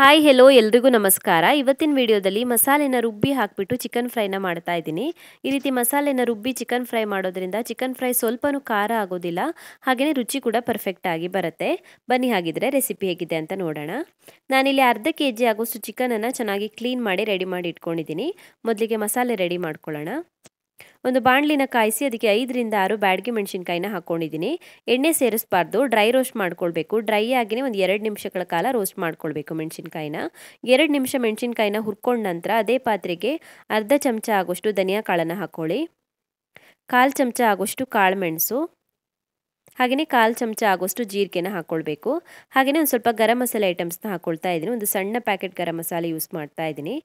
Hi hello ಎಲ್ರಿಗೂ ನಮಸ್ಕಾರ. ಇವತ್ತಿನ ವಿಡಿಯೋದಲ್ಲಿ ಮಸಾಲೆನ ರುಬ್ಬಿ ಹಾಕಿಬಿಟ್ಟು ಚಿಕನ್ ಫ್ರೈನ ಮಾಡ್ತಾ ಇದ್ದೀನಿ. ಈ ರೀತಿ ಮಸಾಲೆನ ರುಬ್ಬಿ ಚಿಕನ್ ಫ್ರೈ ಮಾಡೋದ್ರಿಂದ ಚಿಕನ್ ಫ್ರೈ ಸ್ವಲ್ಪನೂ ಖಾರ ಆಗೋದಿಲ್ಲ, ಹಾಗೆಯೇ ರುಚಿ ಕೂಡ ಪರ್ಫೆಕ್ಟ್ ಆಗಿ ಬರುತ್ತೆ. ಬನ್ನಿ ಹಾಗಿದ್ರೆ ರೆಸಿಪಿ ಹೇಗಿದೆ ಅಂತ ನೋಡೋಣ. ನಾನಿಲ್ಲಿ ಅರ್ಧ ಕೆಜಿ ಆಗೋಷ್ಟು ಚಿಕನನ್ನು ಚೆನ್ನಾಗಿ ಕ್ಲೀನ್ ಮಾಡಿ ರೆಡಿ ಮಾಡಿ ಇಟ್ಕೊಂಡಿದ್ದೀನಿ. ಮೊದಲಿಗೆ ಮಸಾಲೆ ರೆಡಿ ಮಾಡ್ಕೊಳ್ಳೋಣ. ಒಂದು ಬಾಣಲಿನ ಕಾಯಿಸಿ ಅದಕ್ಕೆ 5 ರಿಂದ 6 ಬ್ಯಾಡಗಿ ಮೆಣಸಿನಕಾಯಿನ ಹಾಕೊಂಡಿದ್ದೀನಿ. ಎಣ್ಣೆ ಸೇರಿಸಬಾರ್ದು, ಡ್ರೈ ರೋಸ್ಟ್ ಮಾಡ್ಕೊಳ್ಬೇಕು. ಡ್ರೈ ಆಗಿನೇ ಒಂದು 2 ನಿಮಿಷಗಳ ಕಾಲ ರೋಸ್ಟ್ ಮಾಡ್ಕೊಳ್ಬೇಕು ಮೆಣಸಿನಕಾಯಿನ. 2 ನಿಮಿಷ ಮೆಣಸಿನಕಾಯಿನ ಹುರ್ಕೊಂಡ ನಂತರ ಅದೇ ಪಾತ್ರೆಗೆ ಅರ್ಧ ಚಮಚ ಆಗೋಷ್ಟು ಧನಿಯಾ ಕಾಳನ್ನು ಹಾಕೊಳ್ಳಿ, 1/4 ಚಮಚ ಆಗೋಷ್ಟು ಕಾಳುಮೆಣಸು, ಹಾಗೆಯೇ 1/4 ಚಮಚ ಆಗೋಷ್ಟು ಜೀರಿಗೆನ ಹಾಕ್ಕೊಳ್ಬೇಕು. ಹಾಗೆಯೇ ಒಂದು ಸ್ವಲ್ಪ ಗರಂ ಮಸಾಲೆ ಐಟಮ್ಸ್ನ ಹಾಕ್ಕೊಳ್ತಾ ಇದ್ದೀನಿ. ಒಂದು ಸಣ್ಣ ಪ್ಯಾಕೆಟ್ ಗರಂ ಮಸಾಲೆ ಯೂಸ್ ಮಾಡ್ತಾ ಇದ್ದೀನಿ,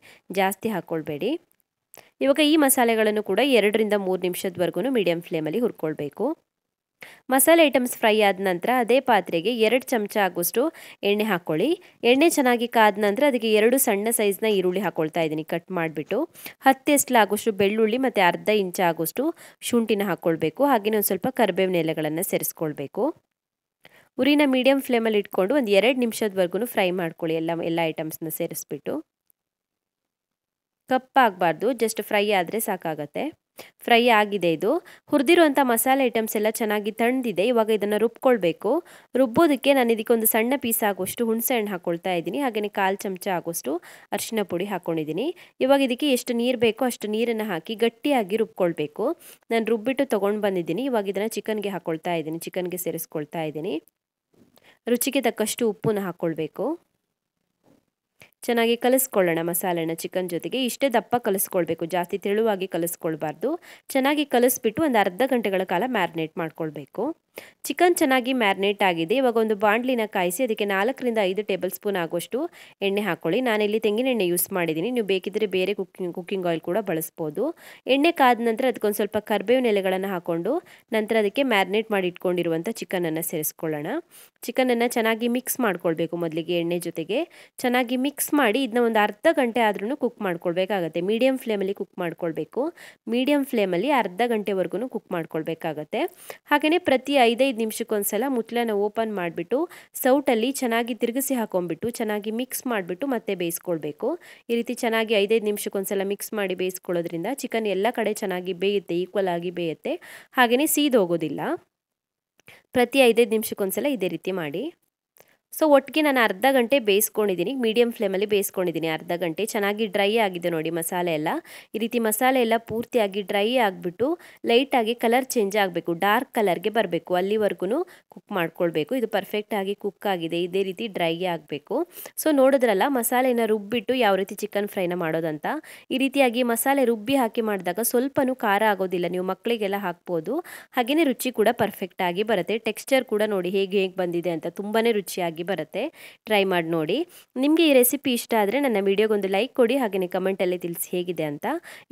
ಜಾಸ್ತಿ ಹಾಕ್ಕೊಳ್ಬೇಡಿ. ಇವಾಗ ಈ ಮಸಾಲೆಗಳನ್ನು ಕೂಡ 2 ರಿಂದ 3 ನಿಮಿಷದವರೆಗೂ ಮೀಡಿಯಂ ಫ್ಲೇಮಲ್ಲಿ ಹುರ್ಕೊಳ್ಬೇಕು. ಮಸಾಲೆ ಐಟಮ್ಸ್ ಫ್ರೈ ಆದ ನಂತರ ಅದೇ ಪಾತ್ರೆಗೆ 2 ಚಮಚ ಆಗೋಷ್ಟು ಎಣ್ಣೆ ಹಾಕ್ಕೊಳ್ಳಿ. ಎಣ್ಣೆ ಚೆನ್ನಾಗಿ ಕಾದ ನಂತರ ಅದಕ್ಕೆ 2 ಸಣ್ಣ ಸೈಜ್ನ ಈರುಳ್ಳಿ ಹಾಕ್ಕೊಳ್ತಾ ಇದ್ದೀನಿ ಕಟ್ ಮಾಡಿಬಿಟ್ಟು. 10 ಎಸ್ಲು ಆಗೋಷ್ಟು ಬೆಳ್ಳುಳ್ಳಿ ಮತ್ತು ಅರ್ಧ ಇಂಚ್ ಆಗೋಷ್ಟು ಶುಂಠಿನ ಹಾಕ್ಕೊಳ್ಬೇಕು. ಹಾಗೆಯೇ ಒಂದು ಸ್ವಲ್ಪ ಕರಿಬೇವಿನ ಎಲೆಗಳನ್ನು ಸೇರಿಸ್ಕೊಳ್ಬೇಕು. ಉರಿನ ಮೀಡಿಯಂ ಫ್ಲೇಮಲ್ಲಿ ಇಟ್ಕೊಂಡು ಒಂದು 2 ನಿಮಿಷದವರೆಗೂ ಫ್ರೈ ಮಾಡ್ಕೊಳ್ಳಿ. ಎಲ್ಲ ಐಟಮ್ಸ್ನ ಸೇರಿಸ್ಬಿಟ್ಟು. ಕಪ್ಪಾಗಬಾರ್ದು, ಜಸ್ಟ್ ಫ್ರೈ ಆದರೆ ಸಾಕಾಗತ್ತೆ. ಫ್ರೈ ಆಗಿದೆ. ಇದು ಹುರಿದಿರುವಂಥ ಮಸಾಲೆ ಐಟಮ್ಸ್ ಎಲ್ಲ ಚೆನ್ನಾಗಿ ತಣ್ಣದಿದೆ. ಇವಾಗ ಇದನ್ನು ರುಬ್ಕೊಳ್ಬೇಕು. ರುಬ್ಬೋದಕ್ಕೆ ನಾನು ಇದಕ್ಕೆ ಒಂದು ಸಣ್ಣ ಪೀಸ್ ಆಗೋಷ್ಟು ಹುಣಸೆ ಹಣ್ಣು ಹಾಕ್ಕೊಳ್ತಾ ಇದ್ದೀನಿ. ಹಾಗೆಯೇ 1/4 ಚಮಚ ಆಗೋಷ್ಟು ಅರಿಶಿನ ಪುಡಿ ಹಾಕ್ಕೊಂಡಿದ್ದೀನಿ. ಇವಾಗ ಇದಕ್ಕೆ ಎಷ್ಟು ನೀರು ಬೇಕೋ ಅಷ್ಟು ನೀರನ್ನು ಹಾಕಿ ಗಟ್ಟಿಯಾಗಿ ರುಬ್ಕೊಳ್ಬೇಕು. ನಾನು ರುಬ್ಬಿಟ್ಟು ತೊಗೊಂಡು ಬಂದಿದ್ದೀನಿ. ಇವಾಗ ಇದನ್ನು ಚಿಕನ್ಗೆ ಹಾಕ್ಕೊಳ್ತಾ ಇದ್ದೀನಿ, ಚಿಕನ್ಗೆ ಸೇರಿಸ್ಕೊಳ್ತಾ ಇದ್ದೀನಿ. ರುಚಿಗೆ ತಕ್ಕಷ್ಟು ಉಪ್ಪನ್ನು ಹಾಕ್ಕೊಳ್ಬೇಕು. ಚೆನ್ನಾಗಿ ಕಲಿಸ್ಕೊಳ್ಳೋಣ ಮಸಾಲೆನ ಚಿಕನ್ ಜೊತೆಗೆ. ಇಷ್ಟೇ ದಪ್ಪ ಕಲಿಸ್ಕೊಳ್ಬೇಕು, ಜಾಸ್ತಿ ತೆಳುವಾಗಿ ಕಲಿಸ್ಕೊಳ್ಬಾರ್ದು. ಚೆನ್ನಾಗಿ ಕಲಿಸ್ಬಿಟ್ಟು ಒಂದು ಅರ್ಧ ಗಂಟೆಗಳ ಕಾಲ ಮ್ಯಾರಿನೇಟ್ ಮಾಡ್ಕೊಳ್ಬೇಕು. ಚಿಕನ್ ಚೆನ್ನಾಗಿ ಮ್ಯಾರಿನೇಟ್ ಆಗಿದೆ. ಇವಾಗ ಒಂದು ಬಾಣಲಿನ ಕಾಯಿಸಿ ಅದಕ್ಕೆ 4 ರಿಂದ 5 ಟೇಬಲ್ ಸ್ಪೂನ್ ಆಗೋಷ್ಟು ಎಣ್ಣೆ ಹಾಕ್ಕೊಳ್ಳಿ. ನಾನಿಲ್ಲಿ ತೆಂಗಿನ ಎಣ್ಣೆ ಯೂಸ್ ಮಾಡಿದ್ದೀನಿ, ನೀವು ಬೇಕಿದ್ದರೆ ಬೇರೆ ಕುಕ್ಕಿಂಗ್ ಆಯಿಲ್ ಕೂಡ ಬಳಸ್ಬೋದು. ಎಣ್ಣೆ ಕಾದ ನಂತರ ಅದಕ್ಕೊಂದು ಸ್ವಲ್ಪ ಕರಿಬೇವಿನ ಎಲೆಗಳನ್ನು ಹಾಕ್ಕೊಂಡು ನಂತರ ಅದಕ್ಕೆ ಮ್ಯಾರಿನೇಟ್ ಮಾಡಿ ಇಟ್ಕೊಂಡಿರುವಂಥ ಚಿಕನನ್ನು ಸೇರಿಸ್ಕೊಳ್ಳೋಣ. ಚಿಕನನ್ನು ಚೆನ್ನಾಗಿ ಮಿಕ್ಸ್ ಮಾಡ್ಕೊಳ್ಬೇಕು. ಮೊದಲಿಗೆ ಎಣ್ಣೆ ಜೊತೆಗೆ ಚೆನ್ನಾಗಿ ಮಿಕ್ಸ್ ಮಾಡಿ ಇದನ್ನ ಒಂದು ಅರ್ಧ ಗಂಟೆ ಆದ್ರೂ ಕುಕ್ ಮಾಡ್ಕೊಳ್ಬೇಕಾಗತ್ತೆ. ಮೀಡಿಯಂ ಫ್ಲೇಮಲ್ಲಿ ಕುಕ್ ಮಾಡ್ಕೊಳ್ಬೇಕು. ಮೀಡಿಯಂ ಫ್ಲೇಮಲ್ಲಿ ಅರ್ಧ ಗಂಟೆವರೆಗೂ ಕುಕ್ ಮಾಡ್ಕೊಳ್ಬೇಕಾಗತ್ತೆ. ಹಾಗೆಯೇ ಪ್ರತಿ 5-5 ನಿಮಿಷಕ್ಕೊಂದ್ಸಲ ಮುಚ್ಚಳನ ಓಪನ್ ಮಾಡಿಬಿಟ್ಟು ಸೌಟಲ್ಲಿ ಚೆನ್ನಾಗಿ ತಿರುಗಿಸಿ ಹಾಕೊಂಡ್ಬಿಟ್ಟು ಚೆನ್ನಾಗಿ ಮಿಕ್ಸ್ ಮಾಡಿಬಿಟ್ಟು ಮತ್ತೆ ಬೇಯಿಸ್ಕೊಳ್ಬೇಕು. ಈ ರೀತಿ ಚೆನ್ನಾಗಿ 5-5 ನಿಮಿಷಕ್ಕೊಂದ್ಸಲ ಮಿಕ್ಸ್ ಮಾಡಿ ಬೇಯಿಸ್ಕೊಳ್ಳೋದ್ರಿಂದ ಚಿಕನ್ ಎಲ್ಲ ಕಡೆ ಚೆನ್ನಾಗಿ ಬೇಯುತ್ತೆ, ಈಕ್ವಲ್ ಆಗಿ ಬೇಯುತ್ತೆ, ಹಾಗೆಯೇ ಸೀದೋಗೋದಿಲ್ಲ. ಪ್ರತಿ 5-5 ನಿಮಿಷಕ್ಕೊಂದ್ಸಲ ಇದೇ ರೀತಿ ಮಾಡಿ. ಸೊ ಒಟ್ಟಿಗೆ ನಾನು ಅರ್ಧ ಗಂಟೆ ಬೇಯಿಸ್ಕೊಂಡಿದ್ದೀನಿ, ಮೀಡಿಯಂ ಫ್ಲೇಮಲ್ಲಿ ಬೇಯಿಸ್ಕೊಂಡಿದ್ದೀನಿ. ಅರ್ಧ ಗಂಟೆ ಚೆನ್ನಾಗಿ ಡ್ರೈ ಆಗಿದೆ ನೋಡಿ ಮಸಾಲೆ ಎಲ್ಲ. ಈ ರೀತಿ ಮಸಾಲೆ ಎಲ್ಲ ಪೂರ್ತಿಯಾಗಿ ಡ್ರೈ ಆಗಿಬಿಟ್ಟು ಲೈಟಾಗಿ ಕಲರ್ ಚೇಂಜ್ ಆಗಬೇಕು, ಡಾರ್ಕ್ ಕಲರ್ಗೆ ಬರಬೇಕು. ಅಲ್ಲಿವರೆಗೂ ಕುಕ್ ಮಾಡ್ಕೊಳ್ಬೇಕು. ಇದು ಪರ್ಫೆಕ್ಟಾಗಿ ಕುಕ್ ಆಗಿದೆ, ಇದೇ ರೀತಿ ಡ್ರೈ ಆಗಬೇಕು. ಸೊ ನೋಡಿದ್ರಲ್ಲ ಮಸಾಲೆನ ರುಬ್ಬಿಟ್ಟು ಯಾವ ರೀತಿ ಚಿಕನ್ ಫ್ರೈನ ಮಾಡೋದಂತ. ಈ ರೀತಿಯಾಗಿ ಮಸಾಲೆ ರುಬ್ಬಿ ಹಾಕಿ ಮಾಡಿದಾಗ ಸ್ವಲ್ಪನೂ ಖಾರ ಆಗೋದಿಲ್ಲ, ನೀವು ಮಕ್ಕಳಿಗೆಲ್ಲ ಹಾಕ್ಬೋದು. ಹಾಗೆಯೇ ರುಚಿ ಕೂಡ ಪರ್ಫೆಕ್ಟಾಗಿ ಬರುತ್ತೆ. ಟೆಕ್ಸ್ಚರ್ ಕೂಡ ನೋಡಿ ಹೇಗೆ ಬಂದಿದೆ ಅಂತ, ತುಂಬಾ ರುಚಿಯಾಗಿ ಬರುತ್ತೆ. ಟ್ರೈ ಮಾಡಿ ನೋಡಿ. ನಿಮಗೆ ಈ ರೆಸಿಪಿ ಇಷ್ಟ ಆದರೆ ನನ್ನ ವಿಡಿಯೋಗೊಂದು ಲೈಕ್ ಕೊಡಿ, ಹಾಗೆಯೇ ಕಮೆಂಟಲ್ಲಿ ತಿಳಿಸಿ ಹೇಗಿದೆ ಅಂತ.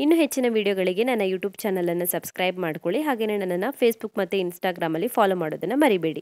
ಇನ್ನೂ ಹೆಚ್ಚಿನ ವಿಡಿಯೋಗಳಿಗೆ ನನ್ನ ಯೂಟ್ಯೂಬ್ ಚಾನಲನ್ನು ಸಬ್ಸ್ಕ್ರೈಬ್ ಮಾಡ್ಕೊಳ್ಳಿ. ಹಾಗೆಯೇ ನನ್ನನ್ನು ಫೇಸ್ಬುಕ್ ಮತ್ತು ಇನ್ಸ್ಟಾಗ್ರಾಮಲ್ಲಿ ಫಾಲೋ ಮಾಡೋದನ್ನು ಮರಿಬೇಡಿ.